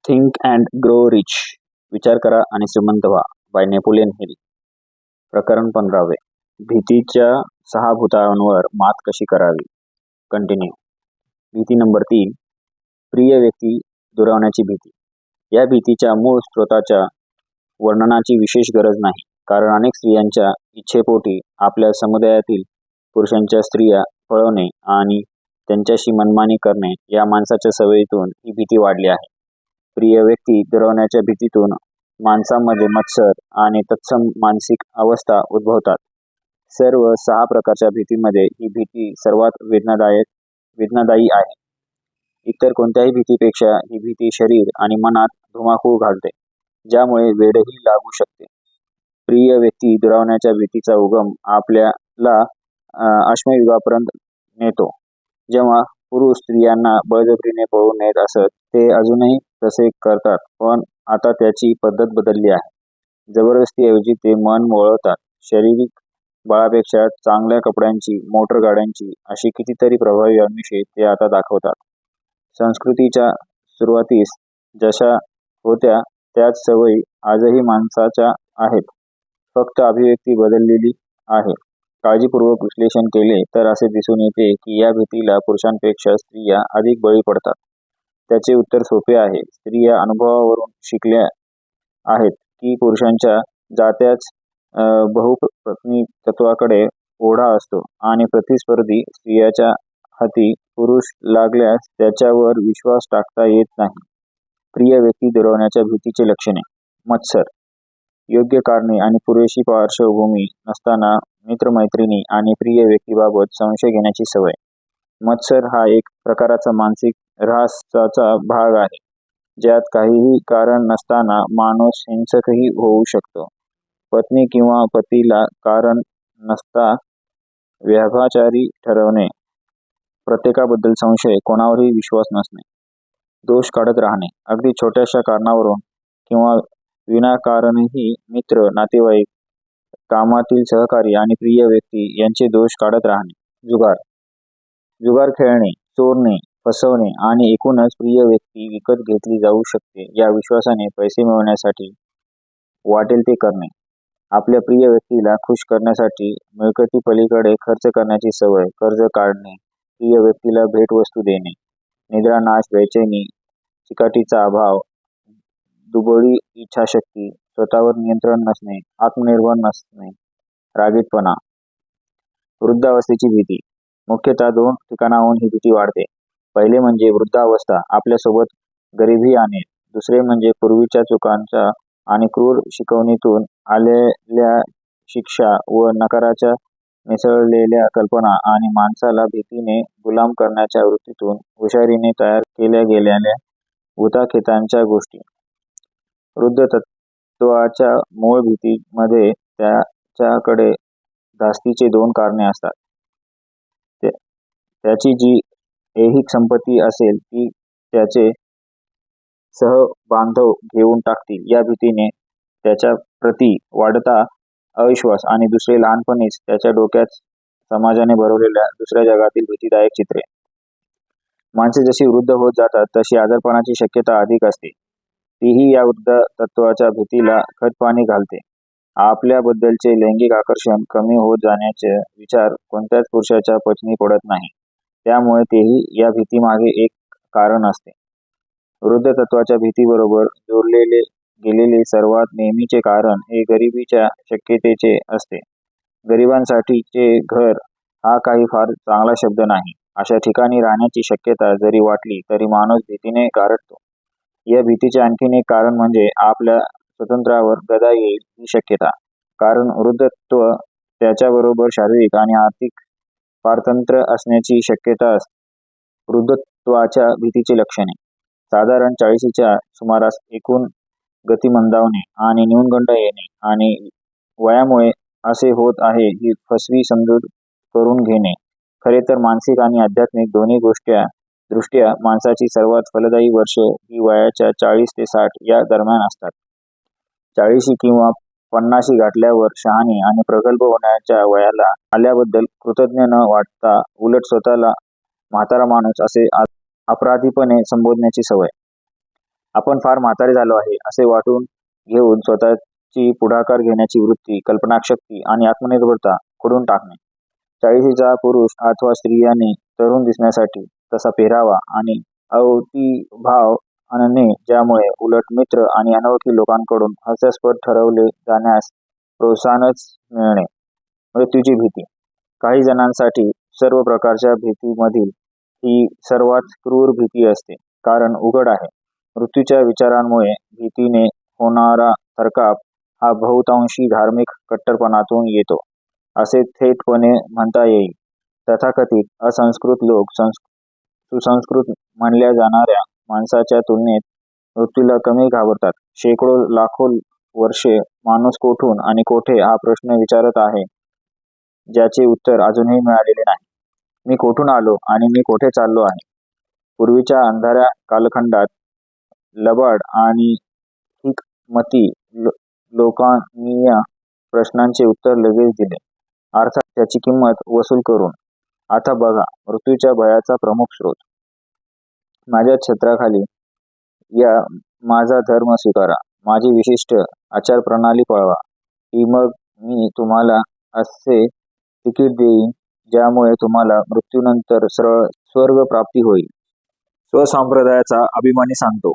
Think and grow rich. विचार करा आणि श्रीमंत व्हा. Bye Napoleon Hill. प्रकरण 15. भीतीच्या 6 भूतांवर मात कशी करावी. कंटिन्यू. भीती नंबर 3. प्रिय व्यक्ती दुरावण्याची भीती. या भीतीच्या मूळ स्रोताच्या वर्णनाची विशेष गरज नाही, कारण अनेक स्त्रियांच्या इच्छेपोटी आपल्या समुदायातील पुरुषांच्या स्त्रिया पळवणे आणि त्यांच्याशी मनमानी करणे या माणसाच्या सवयीतून ही भीती वाढली आहे. प्रिय व्यक्ती दुरावण्याच्या भीतीतून माणसामध्ये मत्सर आणि तत्सम मानसिक अवस्था उद्भवतात. सर्व 6 प्रकारच्या भीतीमध्ये ही भीती सर्वात वेदनादायी आहे. इतर कोणत्याही भीतीपेक्षा ही भीती शरीर आणि मनात धुमाकूळ घालते, ज्यामुळे वेडही लागू शकते. प्रिय व्यक्ती दुरावण्याच्या भीतीचा उगम आपल्याला अश्मयुगापर्यंत नेतो, जेव्हा पुरुष स्त्रियांना बळजबरीने पळवून नेत असत. ते अजूनही तसे करतात, पण आता त्याची पद्धत बदलली आहे. जबरदस्तीऐवजी ते मन वळवतात. शारीरिक बळापेक्षा चांगल्या कपड्यांची, मोटर गाड्यांची अशी कितीतरी प्रभावी आमिषे ते आता दाखवतात. संस्कृतीच्या सुरुवातीस जशा होत्या त्याच सवयी आजही माणसाच्या आहेत, फक्त अभिव्यक्ती बदललेली आहे. काळजीपूर्वक विश्लेषण केले तर असे दिसून येते की या भीतीला पुरुषांपेक्षा स्त्रिया अधिक बळी पडतात. त्याचे उत्तर सोपे आहे. स्त्रिया अनुभवावरून शिकल्या आहेत की पुरुषांच्या जात्याच बहुपत्नी तत्वाकडे ओढा असतो आणि प्रतिस्पर्धी स्त्रियाच्या हाती पुरुष लागल्यास त्याच्यावर विश्वास टाकता येत नाही. प्रिय व्यक्ती दुरावण्याच्या भीतीचे लक्षणे. मत्सर. योग्य कारणे आणि पुरेशी पार्श्वभूमी नसताना मित्रमैत्रिणी आणि प्रिय व्यक्तीबाबत संशय घेण्याची सवय. मत्सर हा एक प्रकारचा मानसिक ऱ्हासाचा भाग आहे, ज्यात काहीही कारण नसताना माणूस हिंसकही होऊ शकतो. पत्नी किंवा पतीला कारण नसता व्यभिचारी ठरवणे, प्रत्येकाबद्दल संशय, कोणावरही विश्वास नसणे. दोष काढत राहणे. अगदी छोट्याशा कारणावरून किंवा विनाकारणही मित्र, नातेवाईक, कामातील सहकारी आणि प्रिय व्यक्ती यांचे दोष काढत राहणे. जुगार खेळणे, चोरणे, फसवणे आणि एकूणच प्रिय व्यक्ती विकत घेतली जाऊ शकते या विश्वासाने पैसे मिळवण्यासाठी वाटेल ते करणे. आपल्या प्रिय व्यक्तीला खुश करण्यासाठी मिळकती पलीकडे खर्च करण्याची सवय. कर्ज काढणे, प्रिय व्यक्तीला भेटवस्तू देणे. निद्रानाश, बेचैनी, चिकाटीचा अभाव, दुबळी इच्छाशक्ती, स्वतःवर नियंत्रण नसणे, आत्मनिर्भर नसणे, रागीटपणा. वृद्धावस्थेची भीती. मुख्यतः 2 ठिकाणाहून ही भीती वाढते. पहिले म्हणजे वृद्धावस्था आपल्यासोबत गरिबी आणेल. दुसरे म्हणजे पूर्वीच्या चुकांच्या आणि क्रूर शिकवणीतून आलेल्या शिक्षा व नकाराच्या मिसळलेल्या कल्पना आणि माणसाला भीतीने गुलाम करण्याच्या वृत्तीतून हुशारीने तयार केल्या गेलेल्या भूताखेतांच्या गोष्टी. वृद्धत्वाच्या मूळ भीतीमध्ये त्याच्याकडे धास्तीचे 2 कारणे असतात. त्याची जी ऐहिक संपत्ती असेल ती त्याचे सहबांधव घेऊन टाकतील या भीतीने त्याच्या प्रती वाढता अविश्वास आणि दुसरे लहानपणीच त्याच्या डोक्यात समाजाने भरवलेल्या दुसऱ्या जगातील भीतीदायक चित्रे. माणसे जशी वृद्ध होत जातात तशी आजारपणाची शक्यता अधिक असते. तीही या वृद्धत्वाच्या भीतीला खतपाणी घालते. आपल्याबद्दलचे लैंगिक आकर्षण कमी होत जाण्याचे विचार कोणत्याच पुरुषाच्या पचनी पडत नाही, त्यामुळे तेही या भीतीमागे एक कारण असते. वृद्धत्वाच्या भीतीबरोबर जोडलेले गेलेले सर्वात नेहमीचे कारण हे गरिबीच्या शक्यतेचे असते. गरिबांसाठीचे घर हा काही फार चांगला शब्द नाही. अशा ठिकाणी राहण्याची शक्यता जरी वाटली तरी माणूस भीतीने गारठतो. या भीतीचे आणखीन एक कारण म्हणजे आपल्या स्वातंत्र्यावर गदा येईल ही शक्यता. कारण वृद्धत्व त्याच्याबरोबर शारीरिक आणि आर्थिक पारतंत्र्य असण्याची शक्यता असते. वृद्धत्वाच्या भीतीची लक्षणे. साधारण 40च्या सुमारास एकूण गती मंदावणे आणि न्यूनगंड येणे आणि वयामुळे असे होत आहे ही फसवी समजूत करून घेणे. खरे तर मानसिक आणि आध्यात्मिक दोन्ही दृष्ट्या माणसाची सर्वात फलदायी वर्ष ही वयाच्या 40 ते 60 या दरम्यान असतात. 40 किंवा 50 गाठल्यावर शहाणी आणि प्रगल्भ होण्याच्या वयाला आल्याबद्दल कृतज्ञ न वाटता उलट स्वतःला म्हातारा माणूस असे अपराधीपणे संबोधण्याची सवय. आपण फार म्हातारे झालो आहे असे वाटून घेऊन स्वतःची पुढाकार घेण्याची वृत्ती, कल्पनाशक्ती आणि आत्मनिर्भरता खोडून टाकणे. 40चा पुरुष अथवा स्त्रियाने तरुण दिसण्यासाठी तसा पेहरावा आणि अवतीभाव आणणे, ज्यामुळे उलट मित्र आणि अनोळखी लोकांकडून हास्यास्पद ठरवले जाण्यास प्रोत्साहनच मिळणे. मृत्यूची भीती. काही जणांसाठी सर्व प्रकारच्या भीतीमधील ही सर्वात क्रूर भीती असते, कारण उघड आहे. मृत्यूच्या विचारांमुळे भीतीने होणारा थरकाप हा बहुतांशी धार्मिक कट्टरपणातून येतो, असे थेटपणे म्हणता येईल. तथाकथित असंस्कृत लोक सुसंस्कृत म्हणल्या जाणाऱ्या माणसाच्या तुलनेत मृत्यूला कमी घाबरतात. शेकडो लाखो वर्षे माणूस कोठून आणि कोठे हा प्रश्न विचारत आहे, ज्याचे उत्तर अजूनही मिळालेले नाही. मी कोठून आलो आणि मी कोठे चाललो आहे? पूर्वीच्या अंधाऱ्या कालखंडात लबाड आणि हिकमती लोकांनी या प्रश्नांचे उत्तर लगेच दिले, अर्थात त्याची किंमत वसूल करून. आता बघा मृत्यूच्या भयाचा प्रमुख स्रोत. माझ्या छत्राखाली या माझा धर्म स्वीकारा, माझी विशिष्ट आचारप्रणाली पळवा, की मग मी तुम्हाला असे तिकीट देईन ज्यामुळे तुम्हाला मृत्यूनंतर सरळ स्वर्ग प्राप्ती होईल. स्वसंप्रदायाचा अभिमानी सांगतो.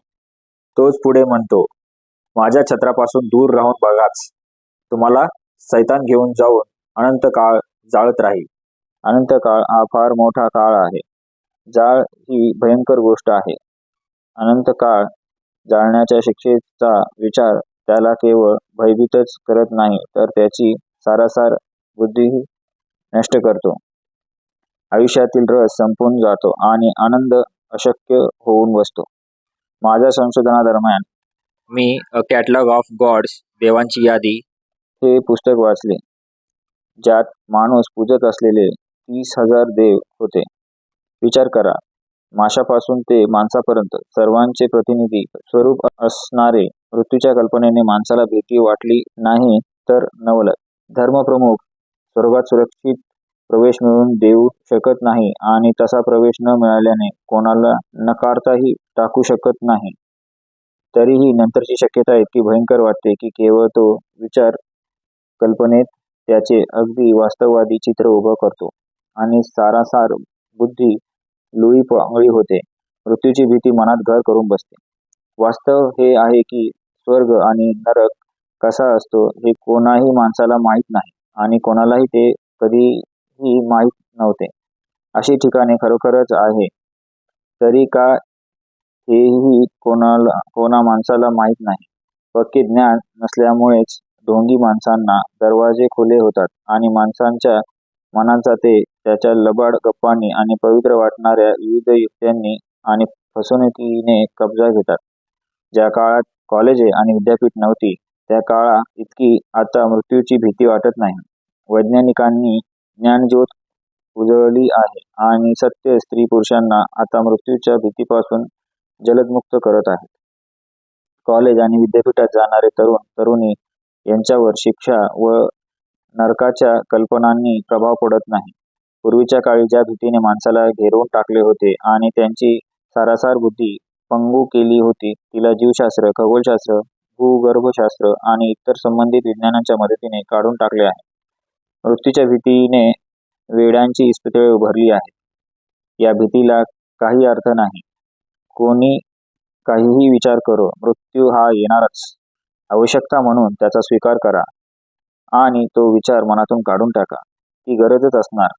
तोच पुढे म्हणतो, माझ्या छत्रापासून दूर राहून बघाच, तुम्हाला सैतान घेऊन जाऊन अनंत काळ जाळत राहील. अनंत काळ हा फार मोठा काळ आहे. जाळ ही भयंकर गोष्ट आहे. अनंत काळ जाळण्याच्या शिक्षेचा विचार त्याला केवळ भयभीतच करत नाही, तर त्याची सारासार बुद्धीही नष्ट करतो. आयुष्यातील रस संपून जातो आणि आनंद अशक्य होऊन बसतो. माझ्या संशोधनादरम्यान मी अ कॅटलॉग ऑफ गॉड्स, देवांची यादी, हे पुस्तक वाचले, ज्यात माणूस पूजत असलेले 30,000 देव होते. विचार करा, माशापासून ते माणसापर्यंत सर्वांचे प्रतिनिधी स्वरूप असणारे मृत्यूच्या कल्पनेने माणसाला भीती वाटली नाही तर नवलच. धर्मप्रमुख स्वर्गात सुरक्षित प्रवेश मिळवून देऊ शकत नाही आणि तसा प्रवेश न मिळाल्याने कोणाला नकारताही टाकू शकत नाही. तरीही नंतरची शक्यता इतकी भयंकर वाटते की केवळ तो विचार कल्पनेत त्याचे अगदी वास्तववादी चित्र उभं करतो आणि सारासार बुद्धी लुळीपांगळी होते. मृत्यूची भीती मनात घर करून बसते. वास्तव हे आहे की स्वर्ग आणि नरक कसा असतो हे कोणाही माणसाला माहीत नाही आणि कोणालाही ते कधीही माहीत नव्हते. अशी ठिकाणे खरोखरच आहे, तरी का हेही कोणा माणसाला माहीत नाही. पक्के ज्ञान नसल्यामुळेच ढोंगी माणसांना दरवाजे खुले होतात आणि माणसांच्या मनांचा ते त्याच्या लबाड गप्पांनी आणि पवित्र वाटणाऱ्या विविध युक्त्यांनी आणि फसवणुकीने कब्जा घेतात. ज्या काळात कॉलेजे आणि विद्यापीठ नव्हती, त्या काळा इतकी आता मृत्यूची भीती वाटत नाही. वैज्ञानिकांनी ज्ञानज्योत उजळली आहे आणि सत्य स्त्री पुरुषांना आता मृत्यूच्या भीतीपासून जलदमुक्त करत आहेत. कॉलेज आणि विद्यापीठात जाणारे तरुण तरुणी यांच्यावर शिक्षा व नरकाच्या कल्पनांनी प्रभाव पडत नाही. पूर्वीच्या काळी ज्या भीतीने माणसाला घेरवून टाकले होते आणि त्यांची सारासार बुद्धी पंगू केली होती, तिला जीवशास्त्र, खगोलशास्त्र, भूगर्भशास्त्र आणि इतर संबंधित विज्ञानांच्या मदतीने काढून टाकले आहे. मृत्यूच्या भीतीने वेड्यांची इस्पितळे उभारली आहेत. या भीतीला काही अर्थ नाही. कोणी काहीही विचार करो, मृत्यू हा येणारच. आवश्यकता म्हणून त्याचा स्वीकार करा आणि तो विचार मनातून काढून टाका. ती गरजच असणार,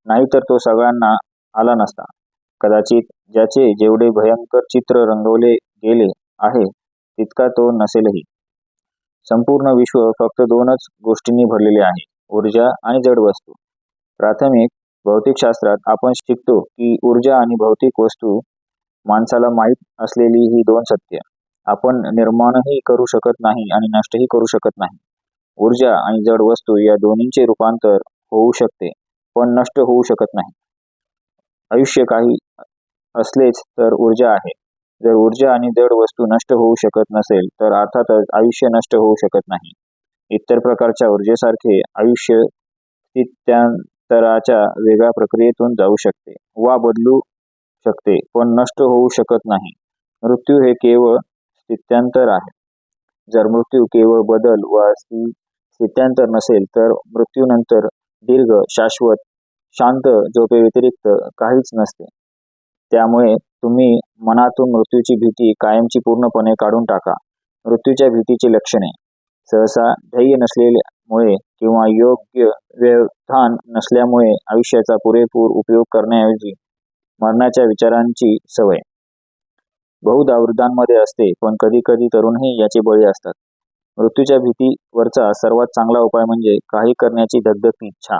नाहीतर तो सगळ्यांना आला नसता. कदाचित ज्याचे जेवढे भयंकर चित्र रंगवले गेले आहे तितका तो नसेलही. संपूर्ण विश्व फक्त 2च गोष्टींनी भरलेले आहे, ऊर्जा आणि जड वस्तू. प्राथमिक भौतिकशास्त्रात आपण शिकतो की ऊर्जा आणि भौतिक वस्तू माणसाला माहीत असलेली ही 2 सत्य. आपण निर्माणही करू शकत नाही आणि नष्टही करू शकत नाही. ऊर्जा आणि जड वस्तू या दोन्हींचे रूपांतर होऊ शकते, पण नष्ट होऊ शकत नाही. आयुष्य काही असलेच तर ऊर्जा आहे. जर ऊर्जा आणि जड वस्तू नष्ट होऊ शकत नसेल तर अर्थातच आयुष्य नष्ट होऊ शकत नाही. इतर प्रकारच्या ऊर्जेसारखे आयुष्य स्थित्यंतराच्या वेगळ्या प्रक्रियेतून जाऊ शकते वा बदलू शकते, पण नष्ट होऊ शकत नाही. मृत्यू हे केवळ स्थित्यांतर आहे. जर मृत्यू केवळ बदल व स्थित्यांतर नसेल तर मृत्यूनंतर दीर्घ, शाश्वत, शांत झोपेव्यतिरिक्त काहीच नसते. त्यामुळे तुम्ही मनातून मृत्यूची भीती कायमची पूर्णपणे काढून टाका. मृत्यूच्या भीतीची लक्षणे: सहसा ध्येय नसलेल्यामुळे किंवा योग्य व्यवधान नसल्यामुळे आयुष्याचा पुरेपूर उपयोग करण्याऐवजी मरणाच्या विचारांची सवय. बहुधा वृद्धांमध्ये असते, पण कधी कधी तरुणही याचे बळी असतात. मृत्यूच्या भीतीवरचा सर्वात चांगला उपाय म्हणजे काही करण्याची धगधगती इच्छा,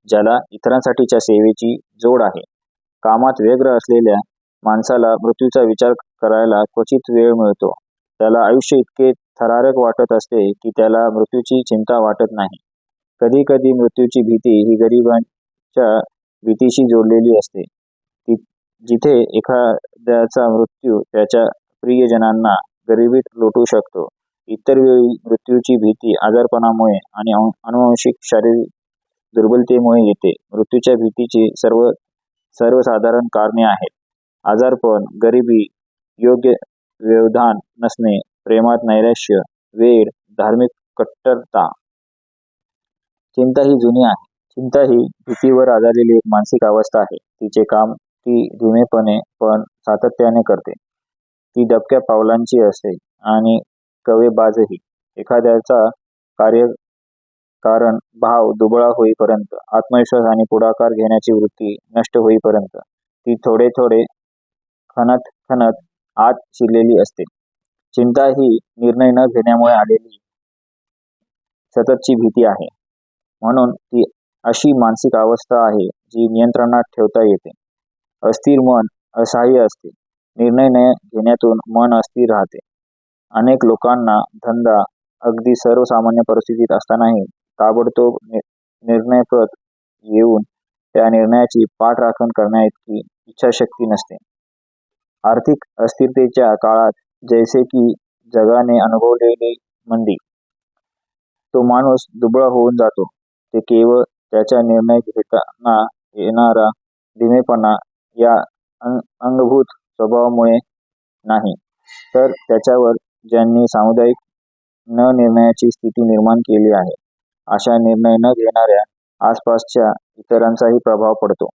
ज्याला इतरांसाठीच्या सेवेची जोड आहे. कामात व्यग्र असलेल्या माणसाला मृत्यूचा विचार करायला क्वचित वेळ मिळतो. त्याला आयुष्य इतके थरारक वाटत असते की त्याला मृत्यूची चिंता वाटत नाही. कधी कधी मृत्यूची भीती ही गरिबांच्या भीतीशी जोडलेली असते. जिथे एखाद्याचा मृत्यू त्याच्या प्रियजनांना गरिबीत लोटू शकतो, इतर वेळी मृत्यूची भीती आजारपणामुळे आणि अनुवांशिक शारीरिक दुर्बलतेमुळे येते. मृत्यूच्या भीतीची सर्वसाधारण कारणे आहेत: आजारपण, गरिबी, योग्य व्यवधान नसणे, प्रेमात नैराश्य, वेड, धार्मिक कट्टरता. चिंता ही जुनी आहे. चिंता ही भीतीवर आधारलेली एक मानसिक अवस्था आहे. तिचे काम ती धीमेपणे पण सातत्याने करते. ती दबक्या पावलांची असते आणि कवेबाजही. एखाद्याचा कारण भाव दुबळा होईपर्यंत, आत्मविश्वास आणि पुढाकार घेण्याची वृत्ती नष्ट होईपर्यंत ती थोडे थोडे खणत आत शिरलेली असते. चिंता ही निर्णय न घेण्यामुळे आलेली सततची भीती आहे. म्हणून ती अशी मानसिक अवस्था आहे जी नियंत्रणात ठेवता येते. अस्थिर मन असहाय्य असते. निर्णय न घेण्यातून मन अस्थिर राहते. अनेक लोकांना धंदा अगदी सर्वसामान्य परिस्थितीत असतानाही ताबडतोब निर्णयप्रत येऊन त्या निर्णयाची पाठराखण करण्याइतकी इच्छाशक्ती नसते. आर्थिक अस्थिरतेच्या काळात जैसे की जगाने अनुभवलेली मंदी, तो माणूस दुबळा होऊन जातो. ते केवळ त्याच्या निर्णय घेताना येणारा धीमेपणा या अंगभूत स्वभावामुळे नाही, तर त्याच्यावर ज्यांनी सामुदायिक न निर्णयाची स्थिती निर्माण केली आहे, अशा निर्णय न घेणाऱ्या आसपासच्या इतरांचाही प्रभाव पडतो.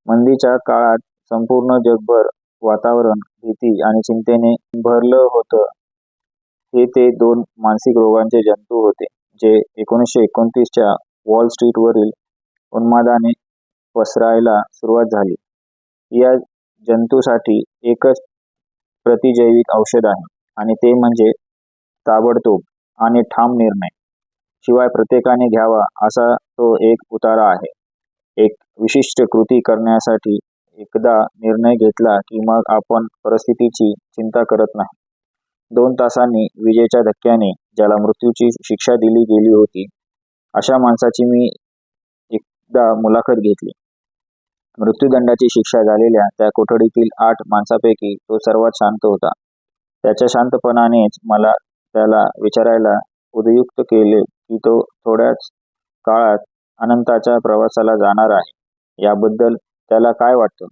मंदीच्या काळात संपूर्ण जगभर वातावरण भीती आणि चिंतेने भरलं होतं. ते दोन मानसिक रोगांचे जंतू होते जे 1929च्या वॉल स्ट्रीटवरील उन्मादाने पसरायला सुरुवात झाली. या जंतूसाठी एकच प्रतिजैविक औषध आहे आणि ते म्हणजे ताबडतोब आणि ठाम निर्णय. शिवाय प्रत्येकाने घ्यावा असा तो एक उतारा आहे. एक विशिष्ट कृती करण्यासाठी एकदा निर्णय घेतला की मग आपण परिस्थितीची चिंता करत नाही. 2 तासांनी विजेच्या धक्क्याने ज्याला मृत्यूची शिक्षा दिली गेली होती, अशा माणसाची मी एकदा मुलाखत घेतली. मृत्यूदंडाची शिक्षा झालेल्या त्या कोठडीतील 8 माणसांपैकी तो सर्वात शांत होता. त्याच्या शांतपणानेच मला त्याला विचारायला उद्युक्त केले की तो थोड्याच काळात अनंताच्या प्रवासाला जाणार आहे. याबद्दल त्याला काय वाटतं?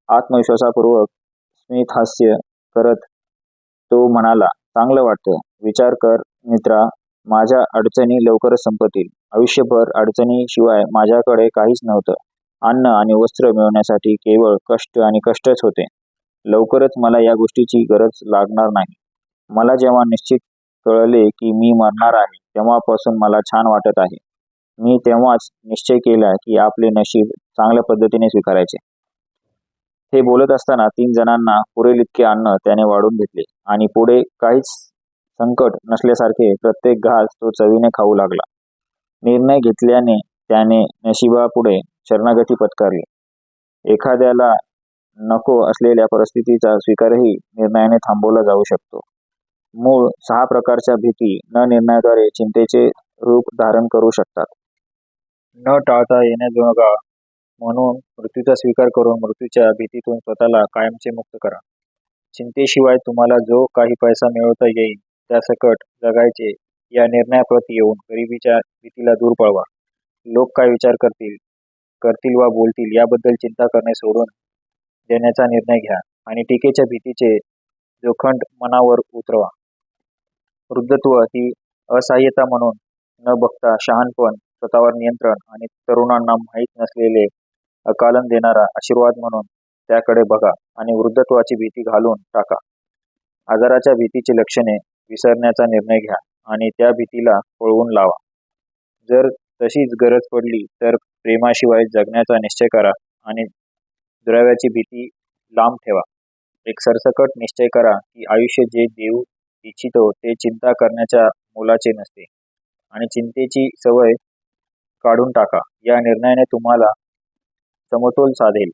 आत्मविश्वासपूर्वक स्मितहास्य करत तो म्हणाला, "चांगलं वाटतं. विचार कर मित्रा, माझ्या अडचणी लवकरच संपतील. आयुष्यभर अडचणीशिवाय माझ्याकडे काहीच नव्हतं. अन्न आणि वस्त्र मिळवण्यासाठी केवळ कष्ट आणि कष्टच होते. लवकरच मला या गोष्टीची गरज लागणार नाही. मला जेव्हा निश्चित कळले की मी मरणार आहे, तेव्हापासून मला छान वाटत आहे. मी तेव्हाच निश्चय केला की आपले नशीब चांगल्या पद्धतीने स्वीकारायचे." हे बोलत असताना 3 जणांना पुरेल इतके अन्न त्याने वाढून घेतले आणि पुढे काहीच संकट नसल्यासारखे प्रत्येक घास तो चवीने खाऊ लागला. निर्णय घेतल्याने त्याने नशिबापुढे शरणागती पत्करली. एखाद्याला नको असलेल्या परिस्थितीचा स्वीकारही निर्णयाने थांबवला जाऊ शकतो. मूळ 6 प्रकारच्या भीती न निर्णयाद्वारे चिंतेचे रूप धारण करू शकतात. न टाळता येण्याजोगा म्हणून मृत्यूचा स्वीकार करून मृत्यूच्या भीतीतून स्वतःला कायमचे मुक्त करा. चिंतेशिवाय तुम्हाला जो काही पैसा मिळवता येईल त्यासकट जगायचे या निर्णयाप्रत येऊन गरिबीच्या भीतीला दूर पळवा. लोक काय विचार करतील वा बोलतील याबद्दल चिंता करणे सोडून देण्याचा निर्णय घ्या आणि टीकेच्या भीतीचे जोखंड मनावर उतरवा. वृद्धत्व ही असहाय्यता म्हणून न बघता शहाणपण, स्वतःवर नियंत्रण आणि तरुणांना माहीत नसलेले अकालन देणारा आशीर्वाद म्हणून त्याकडे बघा आणि वृद्धत्वाची भीती घालून टाका. आजाराच्या भीतीची लक्षणे विसरण्याचा निर्णय घ्या आणि त्या भीतीला पळवून लावा. जर तशीच गरज पडली तर प्रेमाशिवाय जगण्याचा निश्चय करा आणि दुराव्याची भीती लांब ठेवा. एक सरसकट निश्चय करा की आयुष्य जे देऊ इच्छितो ते चिंता करण्याच्या मोलाचे नसते आणि चिंतेची सवय काढून टाका. या निर्णयाने तुम्हाला समतोल साधेल,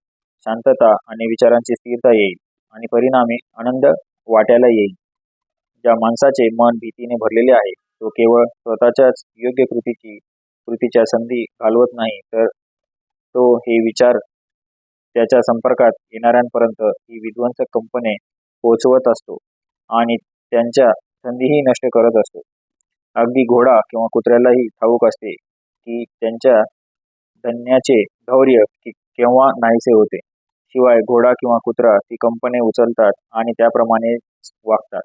शांतता आणि विचारांची स्थिरता येईल आणि परिणामी आनंद वाट्याला येईल. ज्या माणसाचे मन भीतीने भरलेले आहे तो केवळ स्वतःच्याच योग्य कृतीच्या संधी घालवत नाही, तर तो हे विचार त्याच्या संपर्कात येणाऱ्यांपर्यंत ही विध्वंसक कंपने पोहोचवत असतो आणि त्यांच्या संधीही नष्ट करत असतो. अगदी घोडा किंवा कुत्र्यालाही ठाऊक असते की त्यांच्या धन्याचे धैर्य केव्हा नाहीसे होते. शिवाय घोडा किंवा कुत्रा ती कंपने उचलतात आणि त्याप्रमाणेच वागतात.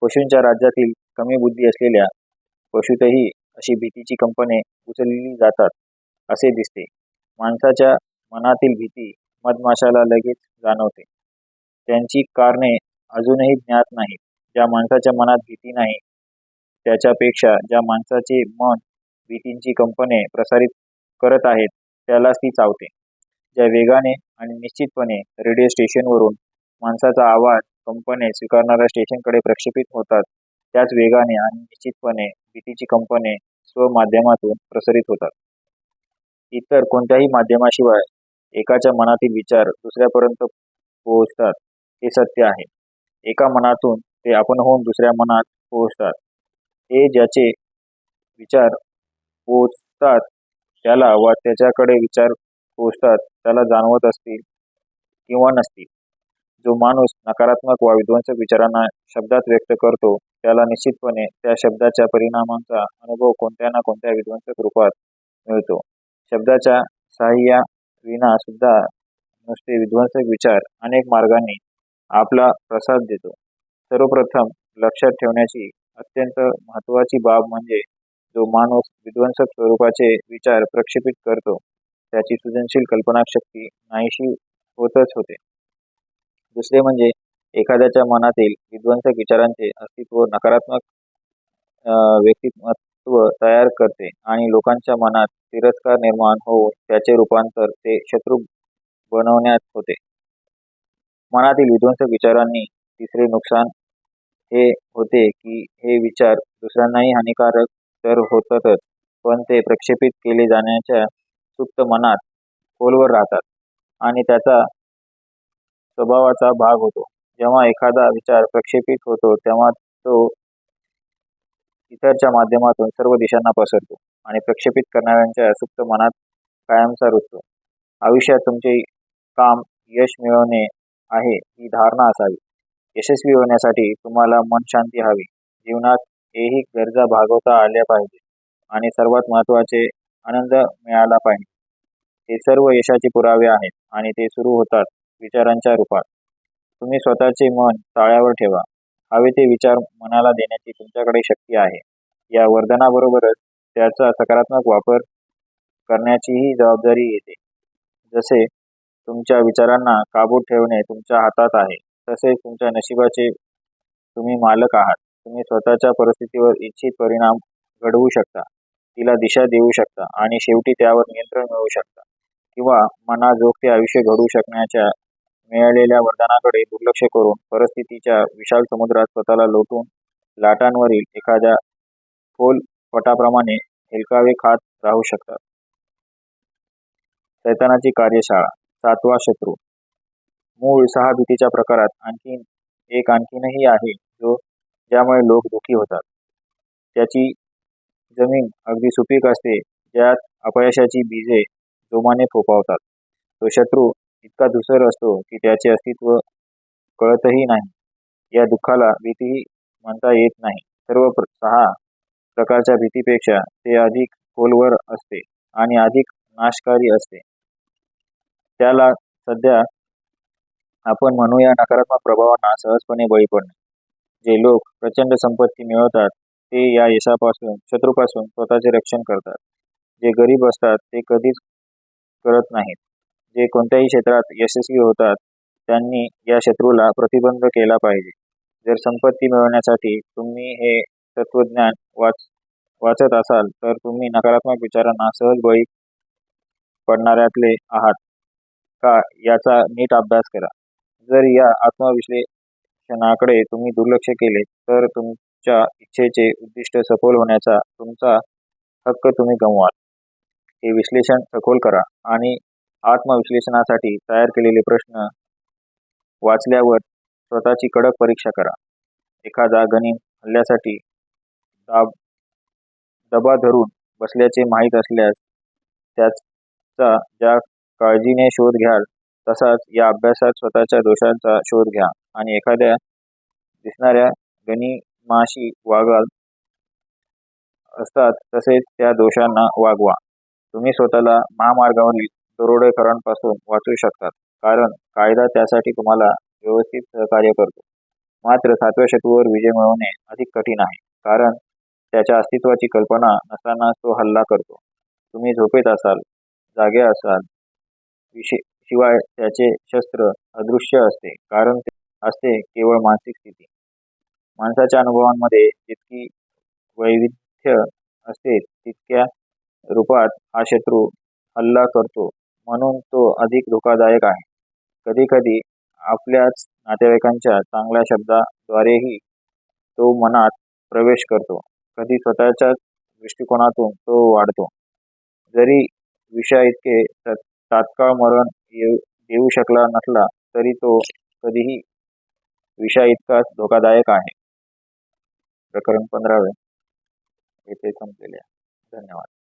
पशूंच्या राज्यातील कमी बुद्धी असलेल्या पशूतही अशी भीतीची कंपने उचलली जातात असे दिसते. माणसाच्या मनातील भीती मधमाशाला लगेच जाणवते. त्यांची कारणे अजूनही ज्ञात नाहीत. ज्या माणसाच्या मनात भीती नाही त्याच्यापेक्षा ज्या माणसाचे मन भीतींची कंपने प्रसारित करत आहेत त्यालाच ती चावते. ज्या वेगाने आणि निश्चितपणे रेडिओ स्टेशनवरून माणसाचा आवाज कंपने स्वीकारणाऱ्या स्टेशनकडे प्रक्षेपित होतात त्याच वेगाने आणि निश्चितपणे भीतीची कंपने स्वमाध्यमातून प्रसारित होतात. इतर कोणत्याही माध्यमाशिवाय एकाच्या मनातील विचार दुसऱ्यापर्यंत पोहोचतात हे सत्य आहे. एका मनातून ते आपणहून दुसऱ्या मनात पोहोचतात. हे ज्याचे विचार पोहोचतात त्याला वा त्याच्याकडे विचार पोहोचतात त्याला जाणवत असतील किंवा नसतील. जो माणूस नकारात्मक वा विध्वंसक विचारांना शब्दात व्यक्त करतो त्याला निश्चितपणे त्या शब्दाच्या परिणामांचा अनुभव कोणत्या ना कोणत्या विध्वंसक रूपात मिळतो. शब्दाच्या साहाय्याविना सुद्धा नुसते विध्वंसक विचार अनेक मार्गांनी आपला प्रसाद देतो. सर्वप्रथम लक्षात ठेवण्याची अत्यंत महत्त्वाची बाब म्हणजे जो माणूस विध्वंसक स्वरूपाचे विचार प्रक्षेपित करतो त्याची सृजनशील कल्पनाशक्ती नाहीशी होतच होते. दुसरे म्हणजे एखाद्याच्या मनातील विध्वंसक विचारांचे अस्तित्व नकारात्मक व्यक्तिमत्व तयार करते आणि लोकांच्या मनात तिरस्कार निर्माण होऊन त्याचे रूपांतर ते शत्रू बनवण्यात होते. मनातील विध्वंसक विचारांनी तिसरे नुकसान हे होते की हे विचार दुसऱ्यांनाही हानिकारक तर होतातच, पण ते प्रक्षेपित केले जाण्याच्या सुप्त मनात खोलवर राहतात आणि त्याचा स्वभावाचा भाग होतो. जेव्हा एखादा विचार प्रक्षेपित होतो तेव्हा तो इतरच्या माध्यमातून सर्व दिशांना पसरतो आणि प्रक्षेपित करणाऱ्यांच्या सुप्त मनात कायमचा रुजतो. आयुष्यात तुमचे काम यश मिळवणे आहे ही धारणा असावी. यशस्वी होण्यासाठी तुम्हाला मनशांती हवी, जीवनात ऐहिक गरजा भागवता आल्या पाहिजेत आणि सर्वात महत्त्वाचे आनंद मिळाला पाहिजे. हे सर्व यशाचे पुरावे आहेत आणि ते सुरू होतात विचारांच्या रूपात. तुम्ही स्वतःचे मन ताळ्यावर ठेवा. हवे ते विचार मनाला देण्याची तुमच्याकडे शक्ती आहे. या वरदानाबरोबरच त्याचा सकारात्मक वापर करण्याचीही जबाबदारी येते. जसे तुमच्या विचारांना काबूत ठेवणे तुमच्या हातात आहे, तसेच तुमच्या नशिबाचे तुम्ही मालक आहात. तुम्ही स्वतःच्या परिस्थितीवर इच्छित परिणाम घडवू शकता, तिला दिशा देऊ शकता आणि शेवटी त्यावर नियंत्रण मिळवू शकता. किंवा मनाजोगते आयुष्य घडवू शकण्याच्या मिळालेल्या वरदानाकडे दुर्लक्ष करून परिस्थितीच्या विशाल समुद्रात स्वतःला लोटून लाटांवरील एखाद्या खोल पटाप्रमाणे हेलकावे खात राहू शकतात. सैतानाची कार्यशाळा. 7वा शत्रू. मूळ 6 भीतीच्या प्रकारात आणखीनही आहे ज्यामुळे लोक दुःखी होतात. त्याची जमीन अगदी सुपीक असते ज्यात अपयशाची बीजे जोमाने फोफावतात. तो शत्रू इतका धूसर असतो की त्याचे अस्तित्व कळतही नाही. या दुःखाला भीतीही म्हणता येत नाही. सर्व 6 प्रकारच्या भीतीपेक्षा ते अधिक खोलवर असते आणि अधिक नाशकारी असते. त्याला सध्या आपण म्हणूया नकारात्मक प्रभावांना सहजपणे बळी पडणे. जे लोक प्रचंड संपत्ती मिळवतात ते या यशापासून शत्रूपासून स्वतःचे रक्षण करतात. जे गरीब असतात ते कधीच करत नाहीत. जे कोणत्याही क्षेत्रात यशस्वी होतात त्यांनी या शत्रूला प्रतिबंध केला पाहिजे. जर संपत्ती मिळवण्यासाठी तुम्ही हे तत्वज्ञान वाचत असाल तर तुम्ही नकारात्मक विचारांना सहज बळी पडणाऱ्यातले आहात का याचा नीट अभ्यास करा. जर या आत्मविश्लेषणाकडे तुम्ही दुर्लक्ष केले तर तुमच्या इच्छेचे उद्दिष्ट सफल होण्याचा तुमचा हक्क तुम्ही गमवाल. हे विश्लेषण सखोल करा आणि आत्मविश्लेषणासाठी तयार केलेले प्रश्न वाचल्यावर स्वतःची कडक परीक्षा करा. एखादा गनिम हल्ल्यासाठी दबा धरून बसल्याचे माहीत असल्यास त्याचा ज्या काळजीने शोध घ्याल तसाच या अभ्यासात स्वतःच्या दोषांचा शोध घ्या आणि एखाद्या दिसणाऱ्या गनिमाशी वागाल असतात तसेच त्या दोषांना वागवा. तुम्ही स्वतःला महामार्गावरील दरोडेखोरांपासून वाचवू शकतात कारण कायदा त्यासाठी तुम्हाला व्यवस्थित सहकार्य करतो. मात्र 7व्या शत्रूवर विजय मिळवणे अधिक कठीण आहे कारण त्याच्या अस्तित्वाची कल्पना नसताना तो हल्ला करतो. तुम्ही झोपेत असाल, जागे असाल, शिवाय त्याचे शस्त्र अदृश्य असते कारण ते असते केवळ मानसिक स्थिती. माणसाच्या अनुभवांमध्ये जितकी वैविध्य असते तितक्या रूपात हा शत्रू हल्ला करतो म्हणून तो अधिक धोकादायक आहे. कधी कधी आपल्याच नातेवाईकांच्या चांगल्या शब्दाद्वारेही तो मनात प्रवेश करतो. कधी स्वतःच्याच दृष्टिकोनातून तो वाढतो. जरी विषाइतके तात्काळ मरण देऊ शकला नसला तरी तो कधीही विषाइतकाच धोकादायक आहे. प्रकरण 15 येथे संपलेले आहे. धन्यवाद.